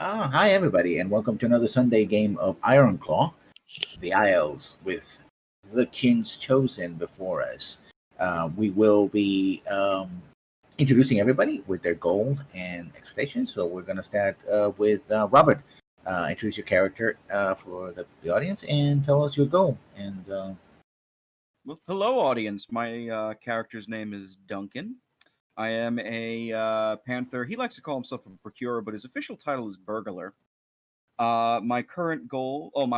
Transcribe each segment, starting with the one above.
Hi, everybody, and welcome to another Sunday game of Ironclaw, the Isles, with the King's Chosen before us. We will be introducing everybody with their goals and expectations. So we're going to start with Robert. Introduce your character for the audience and tell us your goal. And Well, hello, audience. My character's name is Duncan. I am a panther. He likes to call himself a procurer, but his official title is burglar. My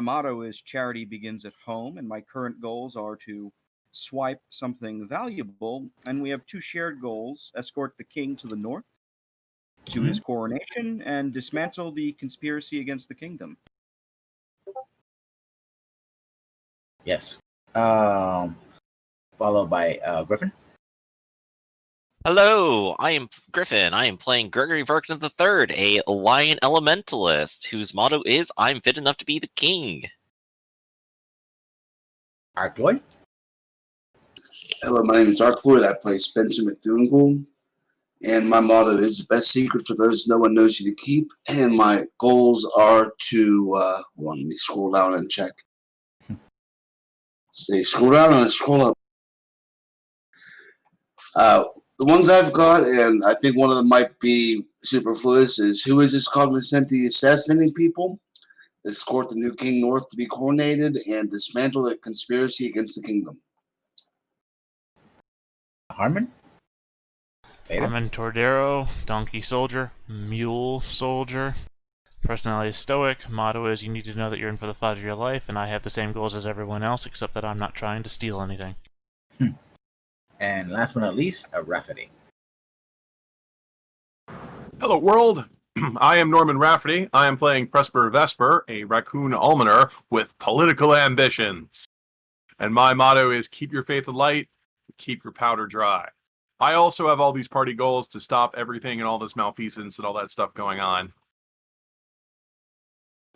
motto is charity begins at home, and my current goals are to swipe something valuable, and we have two shared goals: escort the king to the north to his coronation, and dismantle the conspiracy against the kingdom. yes, followed by Griffin. Hello, I am Griffin. I am playing Gregory Verkin III, a lion elementalist whose motto is "I'm fit enough to be the king." Arcloy. Hello, my name is Dark Floyd. I play Spencer McDougall, and my motto is the best secret for those no one knows you to keep. And my goals are to, let me scroll down and check. Say, scroll down and scroll up. The ones I've got, and I think one of them might be superfluous, is who is this cognoscenti assassinating people? Escort the new king north to be coronated and dismantle the conspiracy against the kingdom. Harmon. Harmon Tordero, donkey soldier, mule soldier. Personality is stoic. Motto is you need to know that you're in for the fight of your life, and I have the same goals as everyone else, except that I'm not trying to steal anything. And last but not least, Rafferty. Hello, world. I am Norman Rafferty. I am playing Presper Vesper, a raccoon almoner with political ambitions. And my motto is keep your faith alight, keep your powder dry. I also have all these party goals to stop everything and all this malfeasance and all that stuff going on.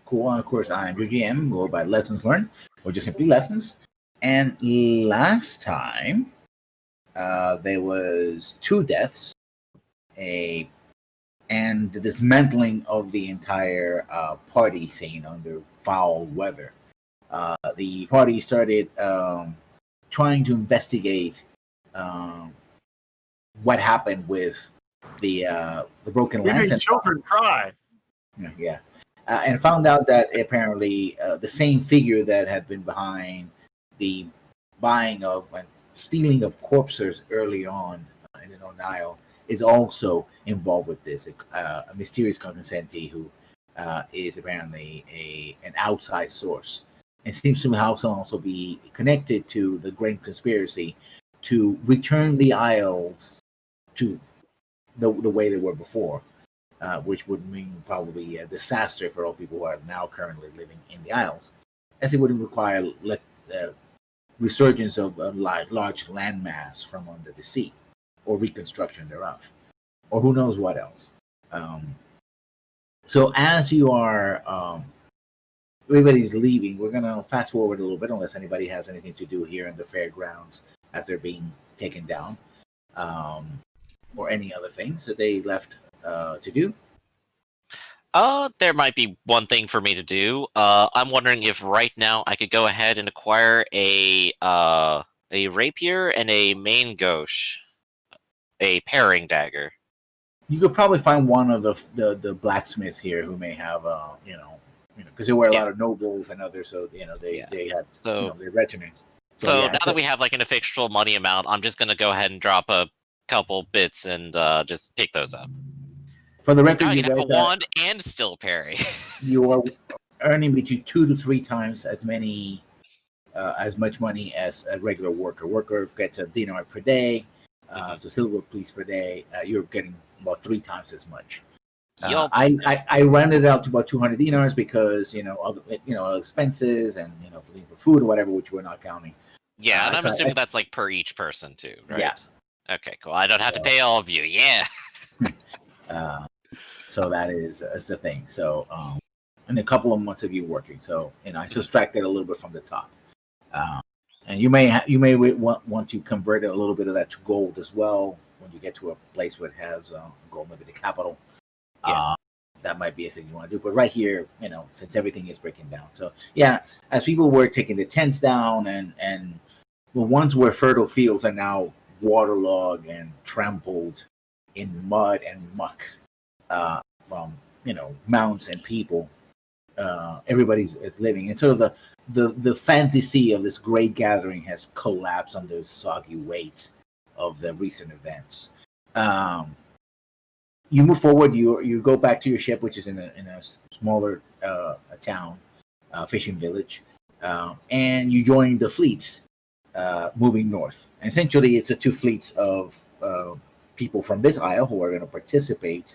Cool. And of course, I'm your GM, go by lessons learned, or just simply lessons. And last time, there was 2 deaths, and the dismantling of the entire party scene under foul weather. The party started trying to investigate what happened with the broken We lance. made children cry. Yeah. And found out that apparently the same figure that had been behind the buying of and stealing of corpses early on in the Northern Isle is also involved with this. A mysterious cognoscenti who is apparently an outside source and seems to also be connected to the Great Conspiracy to return the Isles to the way they were before. Which would mean probably a disaster for all people who are now currently living in the Isles, as it would require resurgence of a large landmass from under the sea, or reconstruction thereof, or who knows what else. So as you are, everybody's leaving, we're going to fast forward a little bit, unless anybody has anything to do here in the fairgrounds as they're being taken down, or any other things that they left to do. There might be one thing for me to do. I'm wondering if right now I could go ahead and acquire a rapier and a main gauche, a paring dagger. You could probably find one of the blacksmiths here who may have because there were a lot of nobles and others, so they had their regiments. So now that we have like an official money amount, I'm just gonna go ahead and drop a couple bits and just pick those up. For the record, you have a wand and still parry. You are earning between 2 to 3 times as much money as a regular worker. Worker gets a dinar per day, so silver piece per day. You're getting about 3 times as much. I rounded it out to about 200 dinars because expenses and for food or whatever, which we're not counting. Yeah, and I'm assuming that's like per each person too, right? Yeah. Okay, cool. I don't have to pay all of you. Yeah. So that is the thing. So, and a couple of months of you working. So, I subtracted a little bit from the top. And you may want to convert a little bit of that to gold as well when you get to a place where it has gold, maybe the capital. Yeah. that might be a thing you want to do. But right here, since everything is breaking down, so yeah, as people were taking the tents down, and the ones where fertile fields are now waterlogged and trampled in mud and muck from mounts and people. Everybody's living, and sort of the fantasy of this great gathering has collapsed under the soggy weight of the recent events. You move forward. You go back to your ship, which is in a smaller town, fishing village, and you join the fleet moving north. And essentially, it's two fleets of people from this isle who are going to participate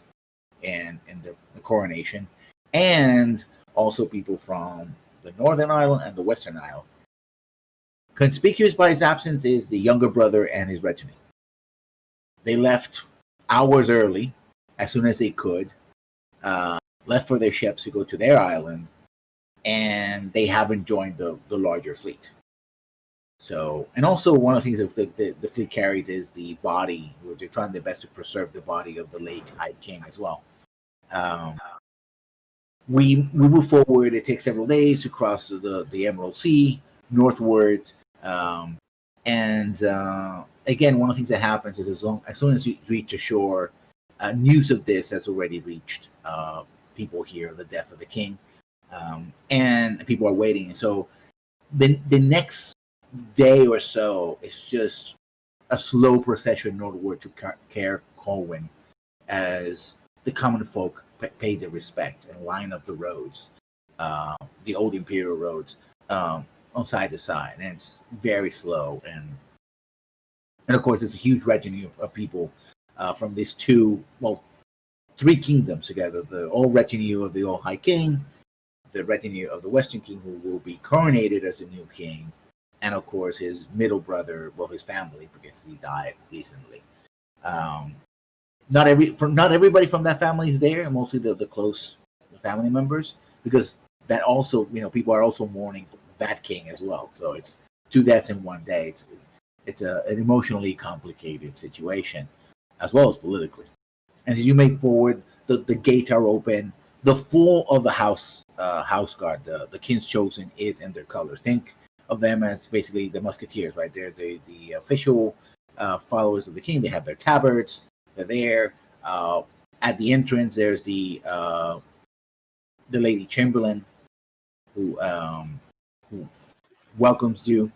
in the coronation, and also people from the Northern Isle and the Western Isle. Conspicuous by his absence is the younger brother and his retinue. They left hours early, as soon as they could, left for their ships to go to their island, and they haven't joined the larger fleet. So, and also one of the things that the fleet carries is the body. They're trying their best to preserve the body of the late High King as well. We move forward. It takes several days to cross the Emerald Sea northward, and again, one of the things that happens is as soon as you reach the shore, news of this has already reached people here, the death of the king, and people are waiting. And so the next day or so is just a slow procession northward to Caer Colwyn as the common folk pay their respect and line up the roads, the old imperial roads, on side to side, and it's very slow. And of course, there's a huge retinue of people from these three kingdoms together: the old retinue of the old High King, the retinue of the Western King, who will be coronated as a new king, and of course his middle brother, his family, because he died recently. Not everybody from that family is there, and mostly the close family members, because that also, people are also mourning that king as well. So it's two deaths in one day. It's an emotionally complicated situation, as well as politically. And as you move forward, the gates are open. The full of the house guard, the king's chosen, is in their colors. Think of them as basically the musketeers, right? They're the official followers of the king. They have their tabards. They're there. At the entrance, there's the Lady Chamberlain, who welcomes you,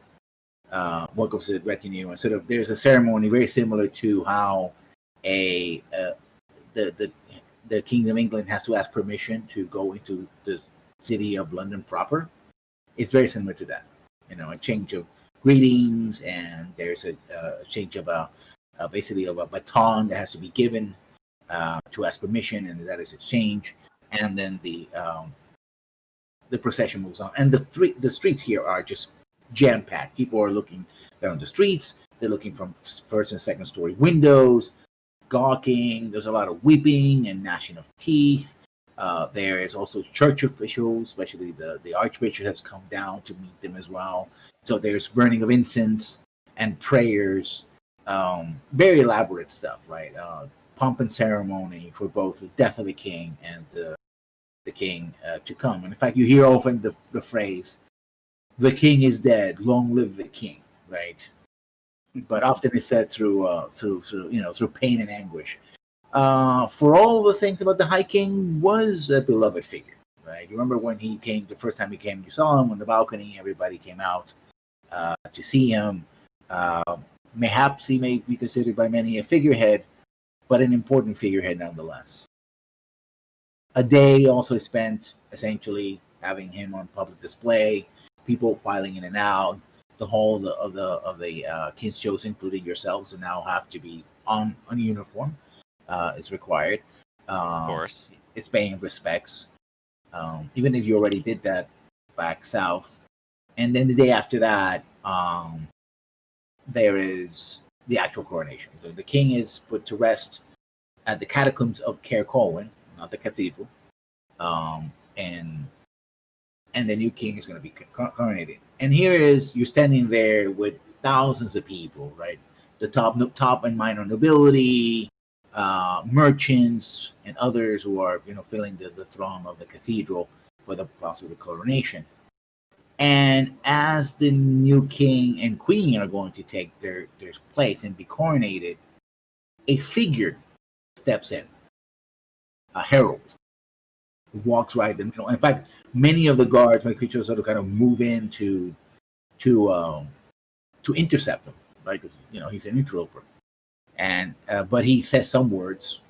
welcomes the retinue, and sort of there's a ceremony very similar to how the King of England has to ask permission to go into the city of London proper. It's very similar to that. A change of greetings, and there's a change of basically of a baton that has to be given to ask permission, and that is exchange. And then the procession moves on, and the streets here are just jam packed. People are looking down the streets. They're looking from first and second story windows, gawking. There's a lot of weeping and gnashing of teeth. There is also church officials, especially the archbishop, has come down to meet them as well. So there's burning of incense and prayers. Very elaborate stuff, right? Pomp and ceremony for both the death of the king and the king to come. And in fact, you hear often the phrase, "The king is dead, long live the king," right? But often it's said through pain and anguish. For all the things about the High King, was a beloved figure, right? You remember when he came, the first time he came, you saw him on the balcony. Everybody came out to see him. Mayhaps he may be considered by many a figurehead, but an important figurehead nonetheless. A day also spent essentially having him on public display, people filing in and out. The whole of the King's Chosen, including yourselves, now have to be on uniform. Is required. Of course. It's paying respects, even if you already did that back south. And then the day after that, there is the actual coronation. The king is put to rest at the catacombs of Caer Colwyn, not the cathedral, and the new king is going to be coronated. And here is, you're standing there with thousands of people, right? The top and minor nobility, merchants and others who are filling the throng of the cathedral for the process of the coronation. And as the new king and queen are going to take their place and be coronated, a figure steps in, a herald, who walks right in. In fact, many of the guards, my creatures, sort of kind of move in to intercept him, right? Because he's an interloper, and but he says some words,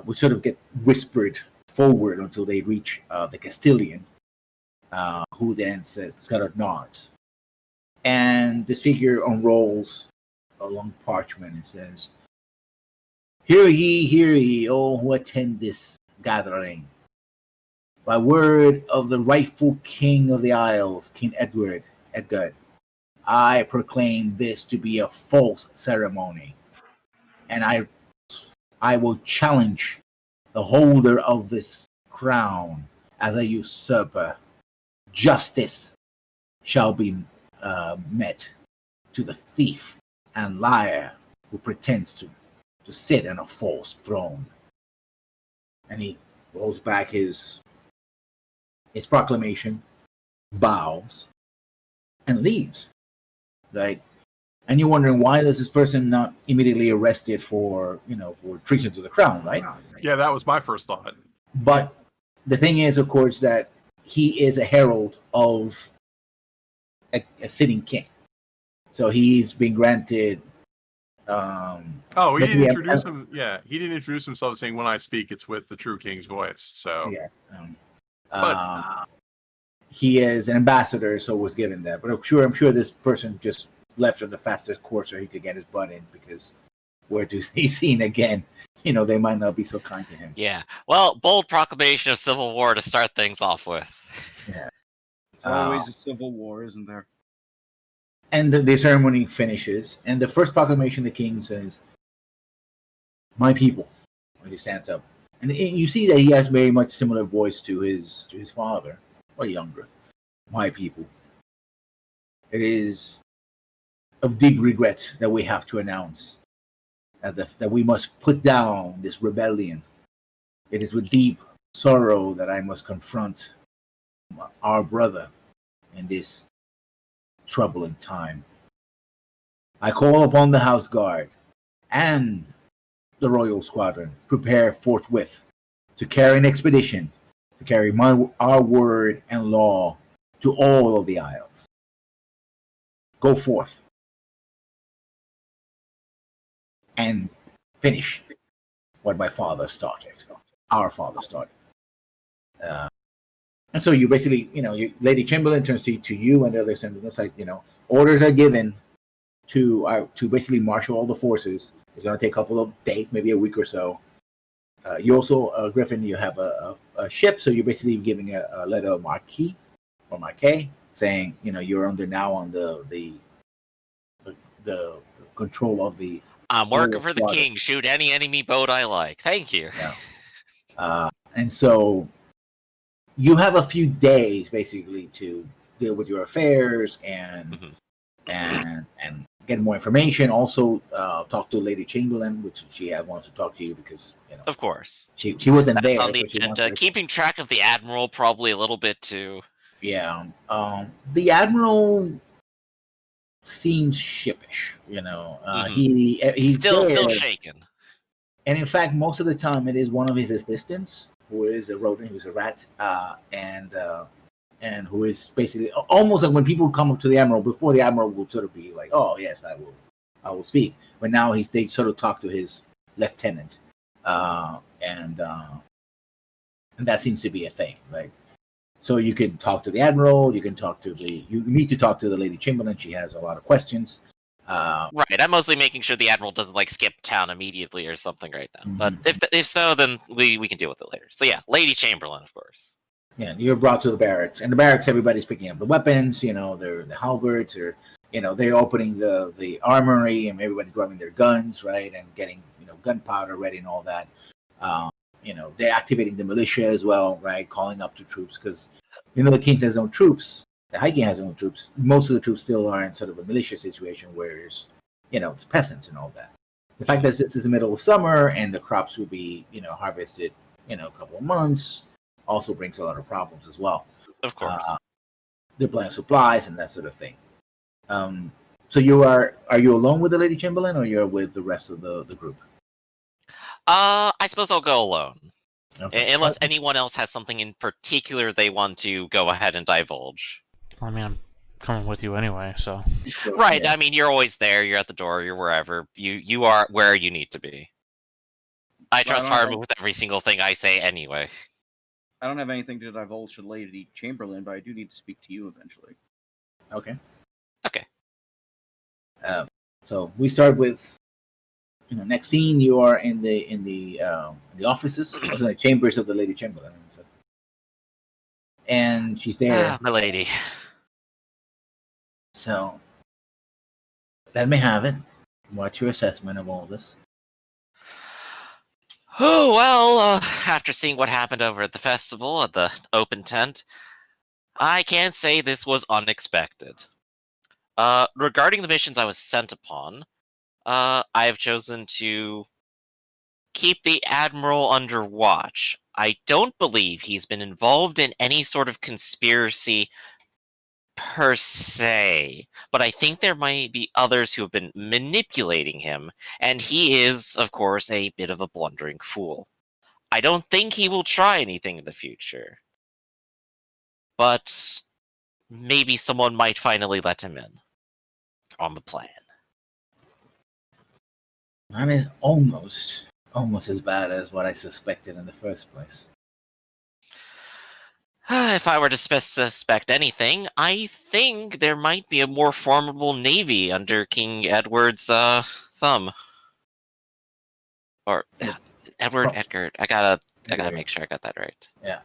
which sort of get whispered forward until they reach the Castilian. Who then says, kind of nods. And this figure unrolls a long parchment and says, hear ye, all who attend this gathering. By word of the rightful king of the Isles, King Edgar, I proclaim this to be a false ceremony. And I will challenge the holder of this crown as a usurper. Justice shall be met to the thief and liar who pretends to sit on a false throne. And he rolls back his proclamation, bows, and leaves. Right? And you're wondering, why is this person not immediately arrested for treason to the crown, right? Yeah, that was my first thought. But the thing is, of course, that he is a herald of a sitting king. So he's been granted. He didn't introduce him. Yeah, he didn't introduce himself saying, "When I speak, it's with the true king's voice." So yeah, he is an ambassador, so was given that. But I'm sure this person just left on the fastest course so he could get his butt in, because where to be seen again, they might not be so kind to him. Yeah. Well, bold proclamation of civil war to start things off with. Yeah. Always a civil war, isn't there? And the ceremony finishes, and the first proclamation the king says, "My people," when he stands up. And you see that he has very much similar voice to his father, or younger. "My people. It is of deep regret that we have to announce that we must put down this rebellion. It is with deep sorrow that I must confront our brother in this troubling time. I call upon the House Guard and the Royal Squadron, prepare forthwith to carry an expedition to carry our word and law to all of the Isles. Go forth and finish what my father started, our father started." And so you basically, Lady Chamberlain turns to you and the other assembly. It's like, orders are given to basically marshal all the forces. It's going to take a couple of days, maybe a week or so. You also, Griffin, you have a ship, so you're basically giving a letter of marquis or marquet saying, you're under now on the control of the. I'm working for the king. Shoot any enemy boat I like. Thank you. Yeah. And so you have a few days basically to deal with your affairs and get more information. Also, talk to Lady Chamberlain, which she wants to talk to you because of course she wasn't That's there. on the agenda. Keeping track of the admiral probably a little bit too. Yeah. The admiral seems shippish. He's still shaken. And in fact, most of the time, it is one of his assistants who is a rodent, who's a rat, and who is basically almost like when people come up to the admiral, before the admiral will sort of be like, "Oh yes, I will speak," but now they sort of talk to his lieutenant, and that seems to be a thing, right? So you can talk to the admiral, you need to talk to the Lady Chamberlain. She has a lot of questions. Right, I'm mostly making sure the admiral doesn't skip town immediately or something right now. But if so, then we can deal with it later. So yeah, Lady Chamberlain, of course. Yeah, you're brought to the barracks, and the barracks, everybody's picking up the weapons. They're the halberds, or they're opening the armory, and everybody's grabbing their guns, right, and getting gunpowder ready and all that. They're activating the militia as well, right, calling up the troops because the king has his own troops. The High King has his own troops. Most of the troops still are in sort of a militia situation, where it's, peasants and all that. the fact that this is the middle of summer and the crops will be, harvested, a couple of months, also brings a lot of problems as well. Of course. They're buying supplies and that sort of thing. So are you alone with the Lady Chamberlain, or you're with the rest of the group? I suppose I'll go alone. Okay. Unless anyone else has something in particular they want to go ahead and divulge. I mean, I'm coming with you anyway, so. Right, Yeah. I mean, you're always there, you're at the door, you're wherever. You are where you need to be. I trust Harmon with every single thing I say anyway. I don't have anything to divulge to Lady Chamberlain, but I do need to speak to you eventually. Okay. Okay. So we start with, next scene. You are in the offices, or the chambers of the Lady Chamberlain, and she's there. My lady. So let me have it. What's your assessment of all this? Oh, well, after seeing what happened over at the festival at the open tent, I can't say this was unexpected. Regarding the missions I was sent upon, I have chosen to keep the Admiral under watch. I don't believe he's been involved in any sort of conspiracy per se, but I think there might be others who have been manipulating him, and he is, of course, a bit of a blundering fool. I don't think he will try anything in the future, but maybe someone might finally let him in on the plan. That is almost as bad as what I suspected in the first place. If I were to suspect anything, I think there might be a more formidable navy under King Edward's thumb. Or Edgar. I gotta make sure I got that right. Yeah.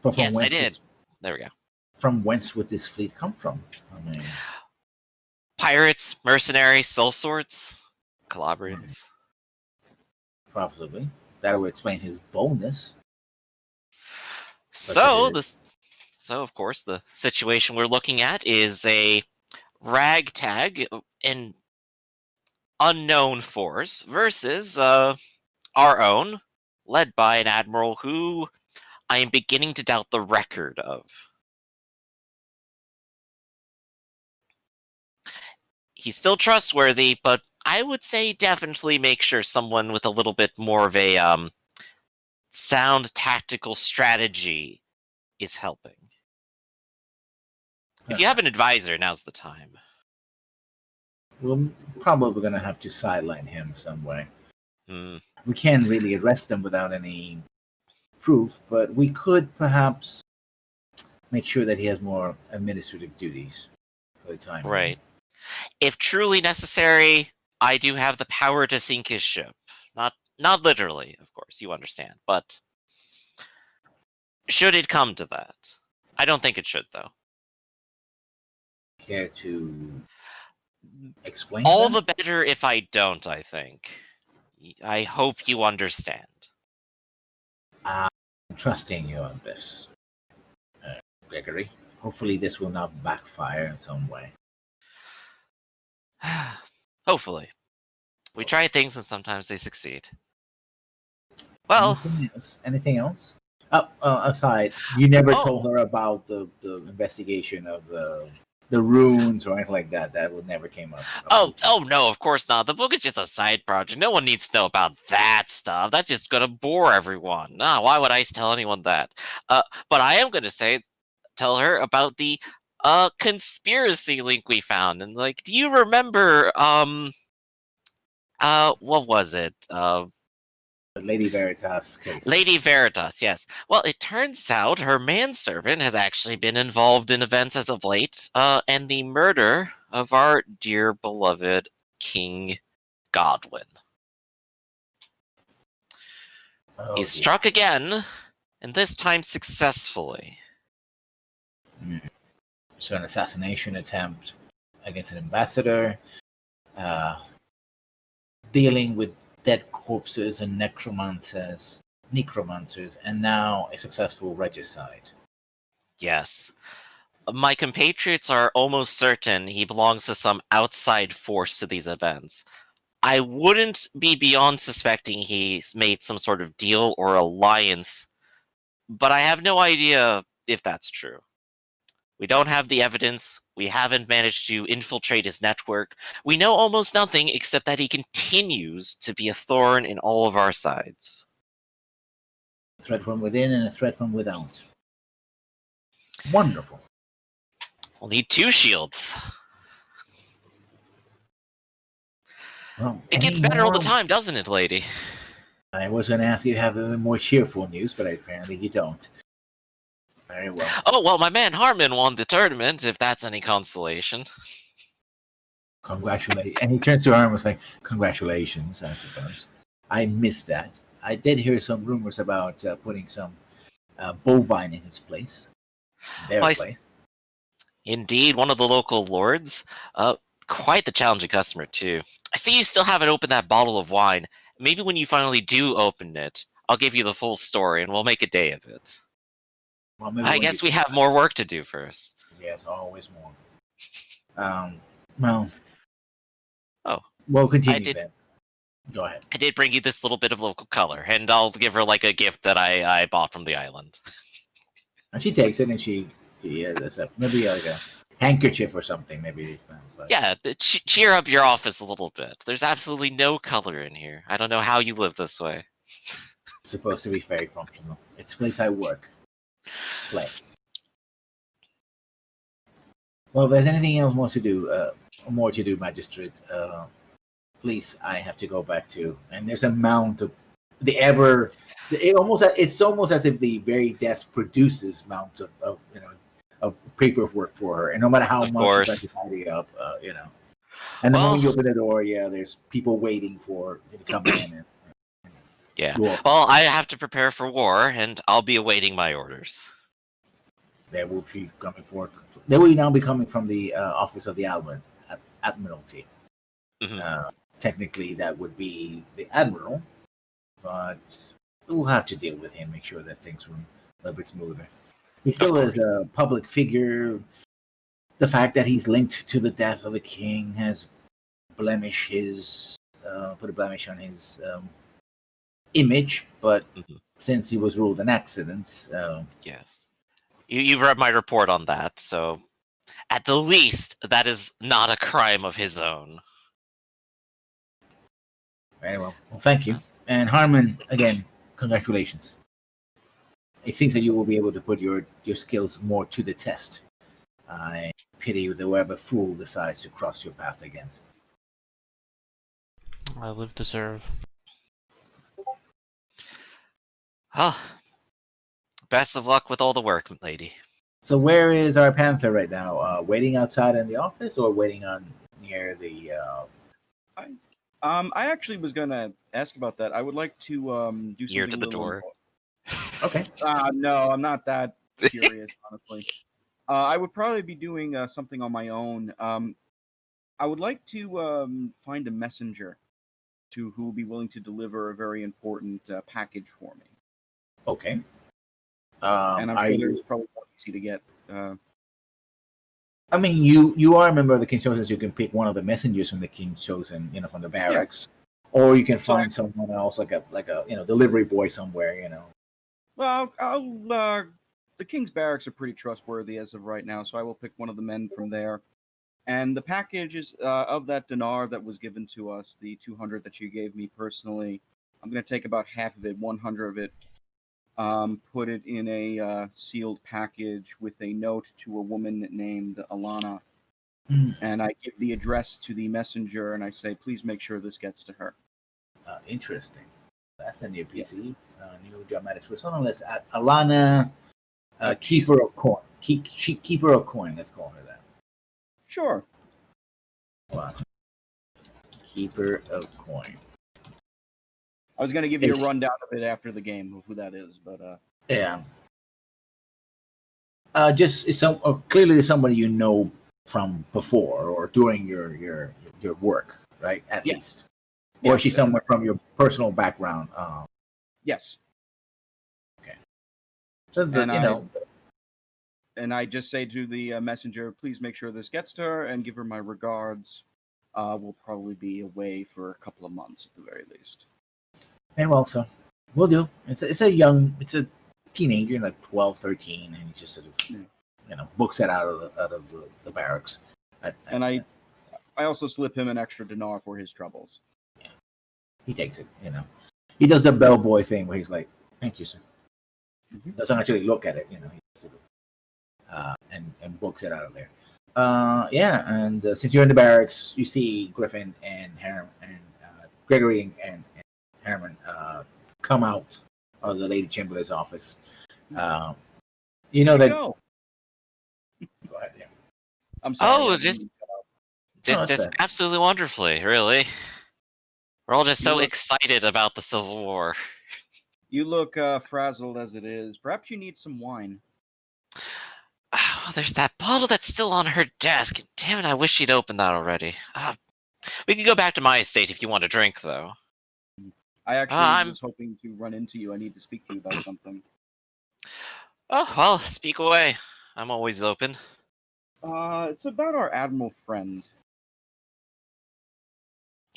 But yes, I did. There we go. From whence would this fleet come from? I mean, pirates, mercenaries, sellswords, Calabrians. Probably. That would explain his boldness. So of course, the situation we're looking at is a ragtag and unknown force versus our own, led by an admiral who I am beginning to doubt the record of. He's still trustworthy, but I would say definitely make sure someone with a little bit more of a sound tactical strategy is helping. If you have an advisor, now's the time. We're probably going to have to sideline him some way. We can't really arrest him without any proof, but we could perhaps make sure that he has more administrative duties for the time. Right. If truly necessary, I do have the power to sink his ship. Not literally, of course, you understand, but should it come to that. I don't think it should, though. Care to explain all that? The better if I don't, I think. I hope you understand. I'm trusting you on this, Gregory. Hopefully this will not backfire in some way. Hopefully. We try things and sometimes they succeed. Well... Anything else? Aside, you never told her about the investigation of the runes or anything like that. That would never came up. Oh no, of course not. The book is just a side project. No one needs to know about that stuff. That's just gonna bore everyone. No, why would I tell anyone that? But I am gonna tell her about the conspiracy link we found. And do you remember what was it? Lady Veritas case. Lady Veritas, yes. Well, it turns out her manservant has actually been involved in events as of late, and the murder of our dear beloved King Godwin. He struck again, and this time successfully. So an assassination attempt against an ambassador, dealing with dead corpses and necromancers, and now a successful regicide. Yes. My compatriots are almost certain he belongs to some outside force to these events. I wouldn't be beyond suspecting he's made some sort of deal or alliance, but I have no idea if that's true. We don't have the evidence. We haven't managed to infiltrate his network. We know almost nothing except that he continues to be a thorn in all of our sides. A threat from within and a threat from without. Wonderful. We'll need 2 shields. Well, It gets better all the time, doesn't it, lady? I was going to ask you to have a more cheerful news, but apparently you don't. Very well. Oh, well, my man Harmon won the tournament, if that's any consolation. Congratulations. And he turns to her and was like, congratulations, I suppose. I missed that. I did hear some rumors about putting some bovine in his place. Their place. Indeed, one of the local lords. Quite the challenging customer, too. I see you still haven't opened that bottle of wine. Maybe when you finally do open it, I'll give you the full story and we'll make a day of it. Well, I guess we have more work to do first. Yes, always more. Well. Oh. We'll continue then. Go ahead. I did bring you this little bit of local color, and I'll give her like a gift that I bought from the island. And she takes it and she maybe like a handkerchief or something. Maybe. Like. Yeah, cheer up your office a little bit. There's absolutely no color in here. I don't know how you live this way. It's supposed to be very functional. It's a place I work. Play. Well, if there's anything else more to do, Magistrate, please, I have to go back to. And there's a mount of it's almost as if the very desk produces mounts of paperwork for her, and no matter how much you tidy up, And the moment you open the door, there's people waiting for you to come in. Well, I have to prepare for war, and I'll be awaiting my orders. They will be coming forward. They will now be coming from the office of the Admiralty. Mm-hmm. Technically, that would be the Admiral, but we'll have to deal with him, make sure that things run a little bit smoother. He still is a public figure. The fact that he's linked to the death of a king has put a blemish on his image, but since he was ruled an accident... Yes. You've read my report on that, so at the least, that is not a crime of his own. Very well. Well, thank you. And Harmon, again, congratulations. It seems that you will be able to put your skills more to the test. I pity whoever fool decides to cross your path again. I live to serve. Best of luck with all the work, lady. So where is our Panther right now? Waiting outside in the office or waiting near the... I actually was going to ask about that. I would like to do something... Ear to the door. Okay. No, I'm not that curious, honestly. I would probably be doing something on my own. I would like to find a messenger who will be willing to deliver a very important package for me. Okay. And I'm sure there's probably not easy to get. I mean, you are a member of the King's Chosen, so you can pick one of the messengers from the King's Chosen, from the barracks, or you can find someone else, like a delivery boy somewhere, Well, the King's barracks are pretty trustworthy as of right now, so I will pick one of the men from there. And the package is of that dinar that was given to us, the 200 that you gave me personally. I'm going to take about half of it, 100 of it, put it in a sealed package with a note to a woman named Alana. And I give the address to the messenger, and I say, please make sure this gets to her. Interesting. That's a new PC, new dramatic twist. So let's add Alana, Keeper of Coin. Keeper of Coin, let's call her that. Sure. Wow. Keeper of Coin. I was going to give you a rundown of it after the game of who that is, but yeah. Clearly somebody you know from before or during your work, right? At least, or is she someone from your personal background? Yes. Okay. So and I just say to the messenger, please make sure this gets to her and give her my regards. will probably be away for a couple of months at the very least. And well, so we'll do. It's a teenager, like 12, 13, and he just sort of, books it out of the barracks. And I also slip him an extra dinar for his troubles. Yeah, he takes it. He does the bellboy thing where he's like, "Thank you, sir." Mm-hmm. Doesn't actually look at it, he sort of, and books it out of there. And since you're in the barracks, you see Griffin and Gregory and Herman come out of the Lady Chamberlain's office. You know that. Go ahead, yeah. I'm sorry. Oh, just absolutely wonderfully, really. We're all just so excited about the Civil War. You look frazzled as it is. Perhaps you need some wine. Oh, there's that bottle that's still on her desk. Damn it, I wish she'd opened that already. We can go back to my estate if you want a drink, though. I actually was hoping to run into you. I need to speak to you about something. Oh, well, speak away. I'm always open. It's about our admiral friend.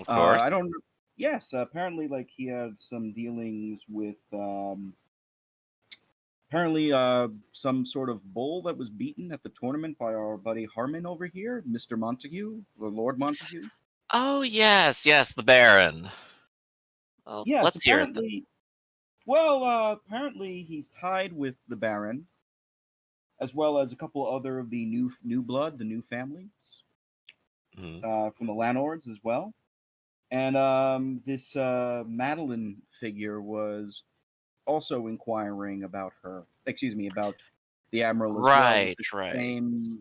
Of course. I don't. Yes, apparently, he had some dealings with apparently some sort of bull that was beaten at the tournament by our buddy Harmon over here, Mr. Montague, or Lord Montague. Oh yes, the Baron. Well, yes, let's hear it. Apparently he's tied with the Baron, as well as a couple other of the new blood, the new families, from the landlords as well. And this Madeline figure was also inquiring about her. Excuse me, about the Admiral as well. Right. Same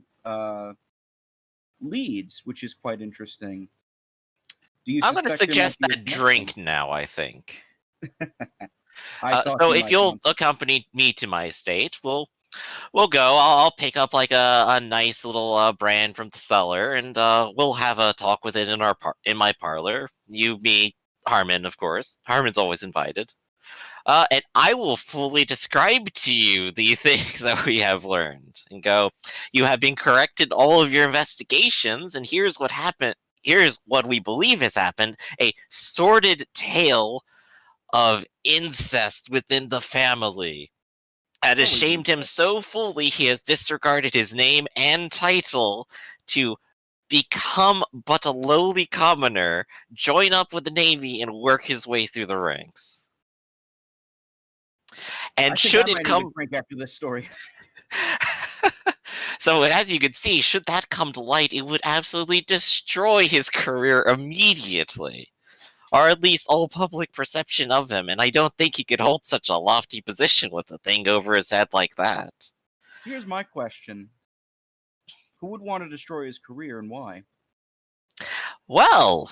leads, which is quite interesting. I'm going to suggest that drink now, I think. So if you'll accompany me to my estate, we'll go. I'll pick up a nice little brand from the cellar, and we'll have a talk with it in my parlor. You, me, Harmon, of course. Harmon's always invited. And I will fully describe to you the things that we have learned, and go, you have been correct in all of your investigations, and here's what happened. Here's what we believe has happened: a sordid tale of incest within the family had shamed him so fully he has disregarded his name and title to become but a lowly commoner, join up with the Navy, and work his way through the ranks. And should it come drink after this story. So as you can see, should that come to light, it would absolutely destroy his career immediately. Or at least all public perception of him, and I don't think he could hold such a lofty position with a thing over his head like that. Here's my question. Who would want to destroy his career, and why? Well,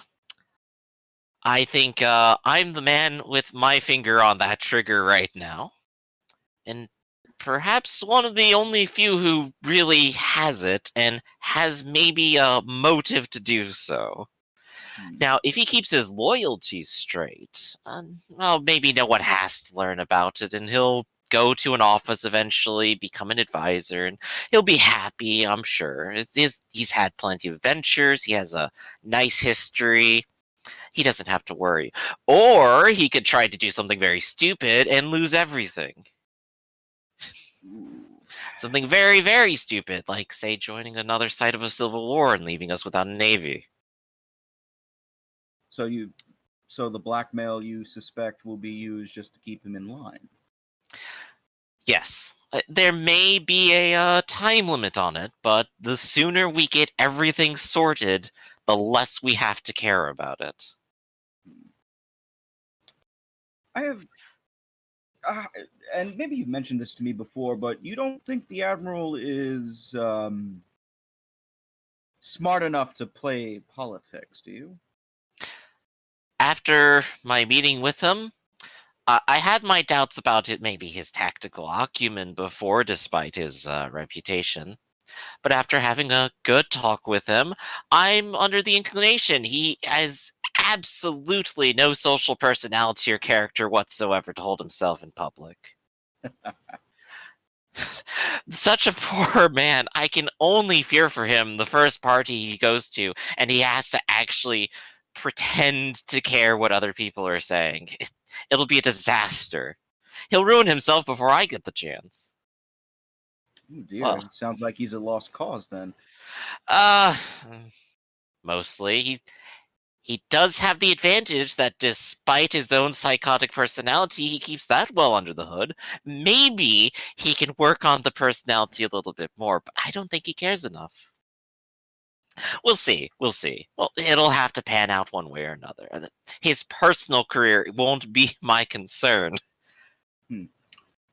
I think I'm the man with my finger on that trigger right now. And perhaps one of the only few who really has it, and has maybe a motive to do so. Now, if he keeps his loyalties straight, well, maybe no one has to learn about it, and he'll go to an office eventually, become an advisor, and he'll be happy, I'm sure. He's had plenty of adventures, he has a nice history, he doesn't have to worry. Or he could try to do something very stupid and lose everything. Something very, very stupid, like, say, joining another side of a civil war and leaving us without a navy. So the blackmail you suspect will be used just to keep him in line? Yes. There may be a time limit on it, but the sooner we get everything sorted, the less we have to care about it. I have... and maybe you've mentioned this to me before, but you don't think the Admiral is smart enough to play politics, do you? After my meeting with him, I had my doubts about it, maybe his tactical acumen before, despite his reputation. But after having a good talk with him, I'm under the inclination he has absolutely no social personality or character whatsoever to hold himself in public. Such a poor man. I can only fear for him the first party he goes to, and he has to actually pretend to care what other people are saying. It'll be a disaster. He'll ruin himself before I get the chance. Oh dear, Well, it sounds like he's a lost cause then. uh, mostly. He does have the advantage that despite his own psychotic personality, he keeps that well under the hood. Maybe he can work on the personality a little bit more, but I don't think he cares enough. We'll see. We'll see. Well, it'll have to pan out one way or another. His personal career won't be my concern.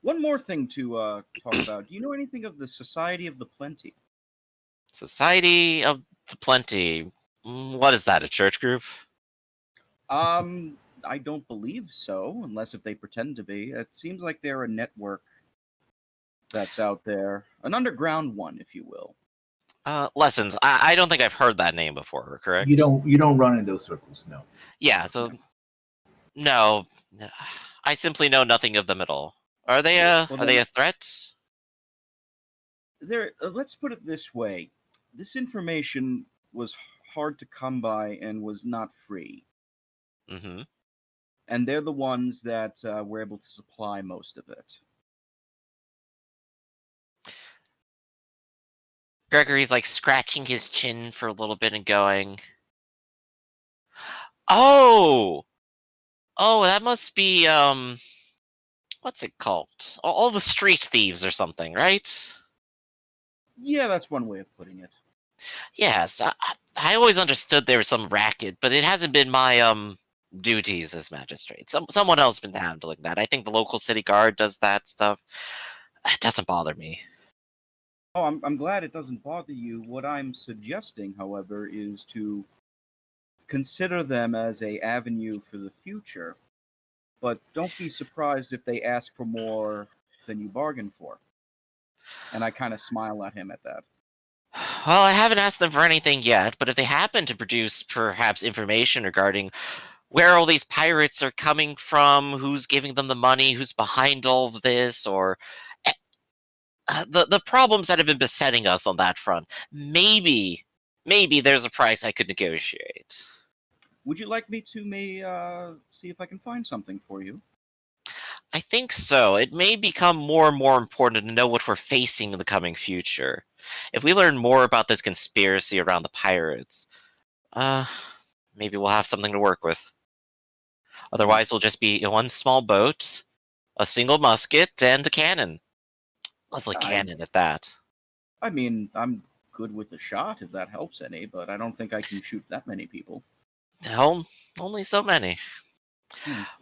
One more thing to talk about. Do you know anything of the Society of the Plenty? Society of the Plenty. What is that, a church group? I don't believe so, unless if they pretend to be. It seems like they're a network that's out there. An underground one, if you will. Lessons. I don't think I've heard that name before, correct? You don't run in those circles, no. Yeah, so no. I simply know nothing of them at all. Are they a threat? Let's put it this way. This information was hard to come by and was not free. Mm-hmm. And they're the ones that were able to supply most of it. Gregory's like scratching his chin for a little bit and going, "Oh, that must be what's it called? All the street thieves or something, right?" Yeah, that's one way of putting it. Yes, I always understood there was some racket, but it hasn't been my duties as magistrate. Someone else has been handling that. I think the local city guard does that stuff. It doesn't bother me. Oh, I'm glad it doesn't bother you. What I'm suggesting, however, is to consider them as a avenue for the future, but don't be surprised if they ask for more than you bargained for. And I kind of smile at him at that. Well, I haven't asked them for anything yet, but if they happen to produce perhaps information regarding where all these pirates are coming from, who's giving them the money, who's behind all of this, or the problems that have been besetting us on that front, maybe there's a price I could negotiate. Would you like me to see if I can find something for you? I think so. It may become more and more important to know what we're facing in the coming future. If we learn more about this conspiracy around the pirates, maybe we'll have something to work with. Otherwise, we'll just be in one small boat, a single musket, and a cannon. Lovely cannon at that. I mean, I'm good with a shot if that helps any, but I don't think I can shoot that many people. Hell, only so many.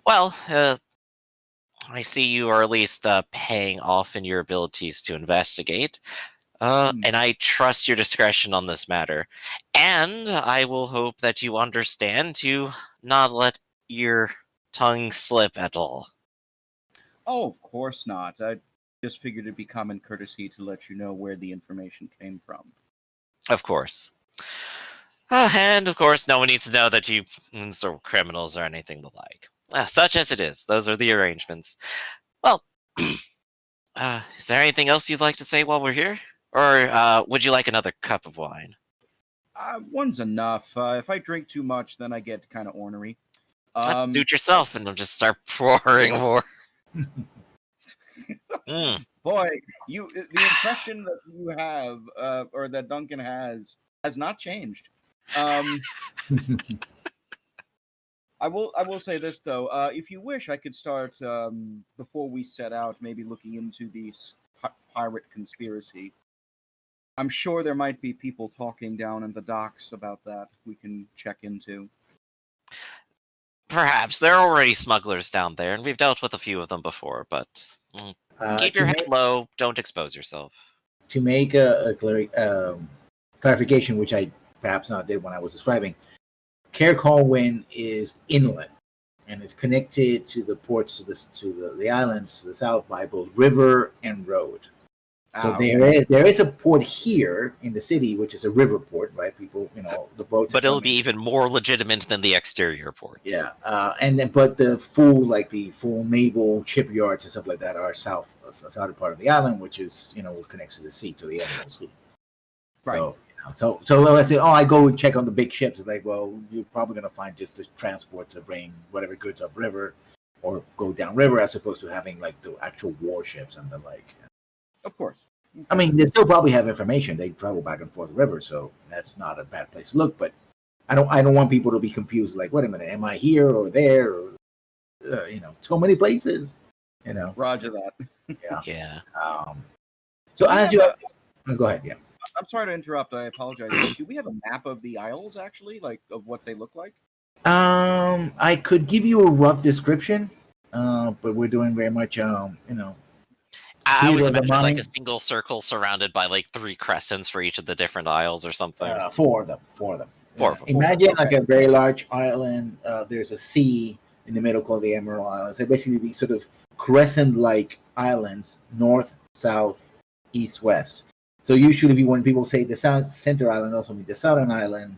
Well, I see you are at least paying off in your abilities to investigate. And I trust your discretion on this matter. And I will hope that you understand to not let your tongue slip at all. Oh, of course not. I just figured it'd be common courtesy to let you know where the information came from. Of course. And of course, no one needs to know that you are criminals or anything the like. Such as it is, those are the arrangements. Well, is there anything else you'd like to say while we're here? Or would you like another cup of wine? One's enough. If I drink too much, then I get kind of ornery. Suit yourself, and we'll just start pouring more. Boy, the impression that you have, or that Duncan has not changed. I will say this though. If you wish, I could start before we set out, maybe looking into the pirate conspiracy. I'm sure there might be people talking down in the docks about that we can check into. Perhaps. There are already smugglers down there, and we've dealt with a few of them before, but keep your head low, don't expose yourself. To make a clarification, which I perhaps not did when I was describing, Cair Colwyn is inland, and it's connected to the ports, to the islands to the south by both river and road. So okay. there is a port here in the city, which is a river port, right? People, the boats. But it'll be even more legitimate than the exterior ports. Yeah, and then but the full naval shipyards and stuff like that are south part of the island, which is connects to the sea, to the Emerald Sea. Right. So I said, I go and check on the big ships. It's like, well, you're probably gonna find just the transports that bring whatever goods upriver or go downriver, as opposed to having like the actual warships and the like. Of course. I mean, they still probably have information. They travel back and forth the river, so that's not a bad place to look. But I don't want people to be confused. Like, wait a minute, am I here or there? Or so many places. Roger that. Yeah. Yeah. So as you go ahead. Yeah. I'm sorry to interrupt. I apologize. Do we have a map of the Isles actually, like of what they look like? I could give you a rough description, but we're doing very much, I was theater of the imagining like mind. a single circle surrounded by like 3 crescents for each of the different isles or something. Four of them. Four of them. Imagine Okay. like a very large island. There's a sea in the middle called the Emerald Island. So basically, these sort of crescent-like islands: north, south, east, west. So usually, when people say the center island, also mean the southern island,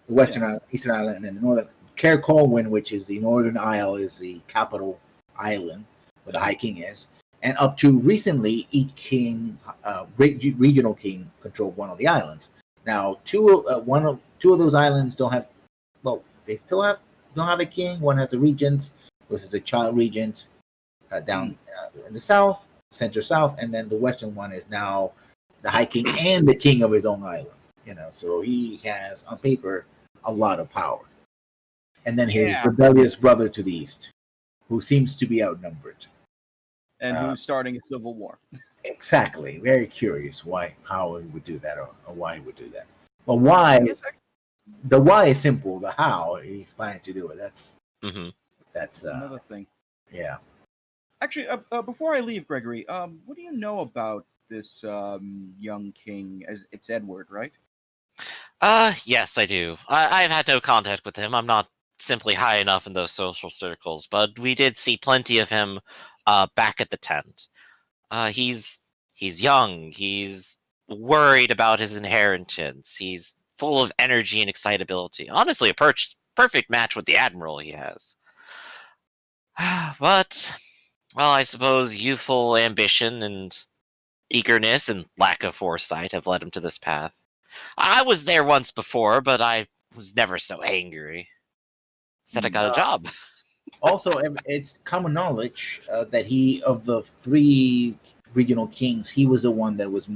the western island, eastern island, and then the northern. Cair Colwyn, which is the northern isle, is the capital island where the High King is. And up to recently, each king, regional king, controlled one of the islands. Now, two of those islands don't have. Well, they still don't have a king. One has a regent, which is the child regent, down in the south, center south, and then the western one is now the High King and the king of his own island. So he has on paper a lot of power. And then his rebellious brother to the east, who seems to be outnumbered. And who's starting a civil war? Exactly. Very curious how he would do that, or why he would do that. Well, why is simple. The how he's planning to do it. That's another thing. Yeah. Actually, before I leave, Gregory, what do you know about this young king? It's Edward, right? Yes, I do. I've had no contact with him. I'm not simply high enough in those social circles, but we did see plenty of him back at the tent. He's young. He's worried about his inheritance. He's full of energy and excitability. Honestly, a perfect match with the admiral he has. But, well, I suppose youthful ambition and eagerness and lack of foresight have led him to this path. I was there once before, but I was never so angry. Said I got a job. Also, it's common knowledge that of the 3 regional kings, he was the one that was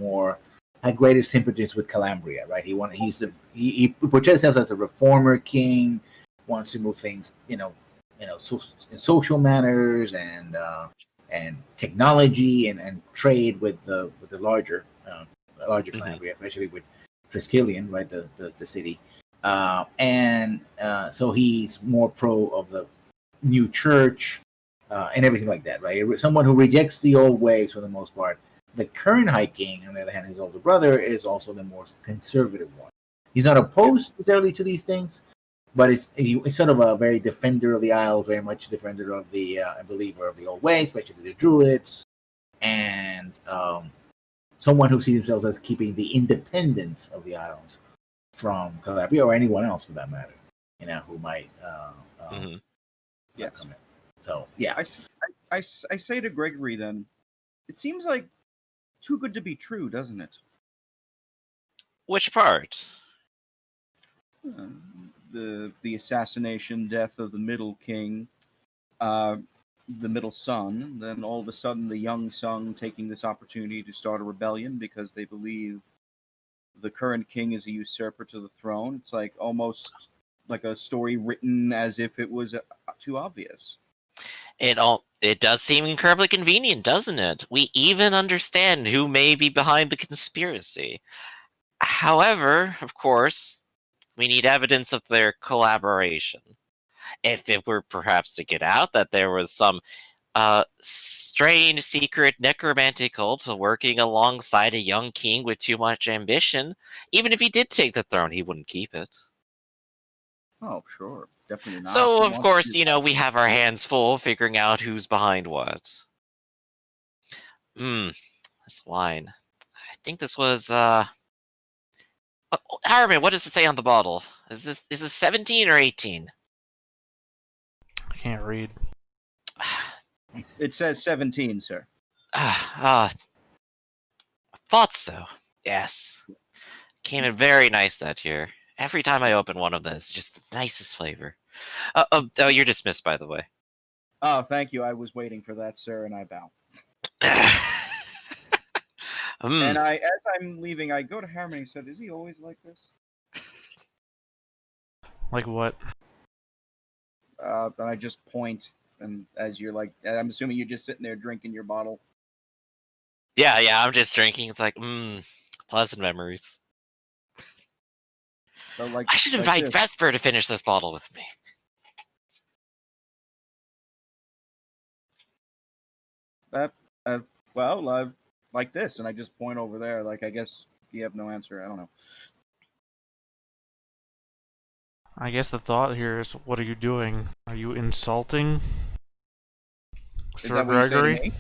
had greater sympathies with Calabria, right? He portrays himself as a reformer king, wants to move things, in social manners and technology and trade with the larger Calabria, especially with Triskelion, right? The city. So he's more pro of the new church and everything like that, right? Someone who rejects the old ways for the most part. The current High King, on the other hand, his older brother, is also the more conservative one. He's not opposed necessarily to these things, but he's sort of a very defender of the Isles, very much defender of the, I believe, of the old ways, especially the Druids, and someone who sees himself as keeping the independence of the Isles from Calabria or anyone else for that matter, who might Yes. come in. So yeah, I say to Gregory then, it seems like too good to be true, doesn't it? Which part? The assassination, death of the middle king, the middle son, then all of a sudden the young son taking this opportunity to start a rebellion because they believe the current king is a usurper to the throne. It's like almost like a story written as if it was too obvious. It does seem incredibly convenient, doesn't it? We even understand who may be behind the conspiracy. However, of course, we need evidence of their collaboration. If it were perhaps to get out that there was some strange secret necromantic cult working alongside a young king with too much ambition, even if he did take the throne, he wouldn't keep it. Oh, sure. Definitely not. So, of course, we have our hands full figuring out who's behind what. This wine. think this was Harriman, what does it say on the bottle? Is this 17 or 18? I can't read. It says 17, sir. Thought so. Yes. Came in very nice that year. Every time I open one of them, it's just the nicest flavor. Oh, you're dismissed, by the way. Oh, thank you. I was waiting for that, sir, and I bow. And as I'm leaving, I go to Harriman and said, "Is he always like this?" Like what? And I just point, and as you're like, I'm assuming you're just sitting there drinking your bottle. Yeah, I'm just drinking. It's like, pleasant memories. So like, I should invite Vesper to finish this bottle with me. Well, like this, and I just point over there. Like, I guess you have no answer. I don't know. I guess the thought here is, what are you doing? Are you insulting Sir Gregory?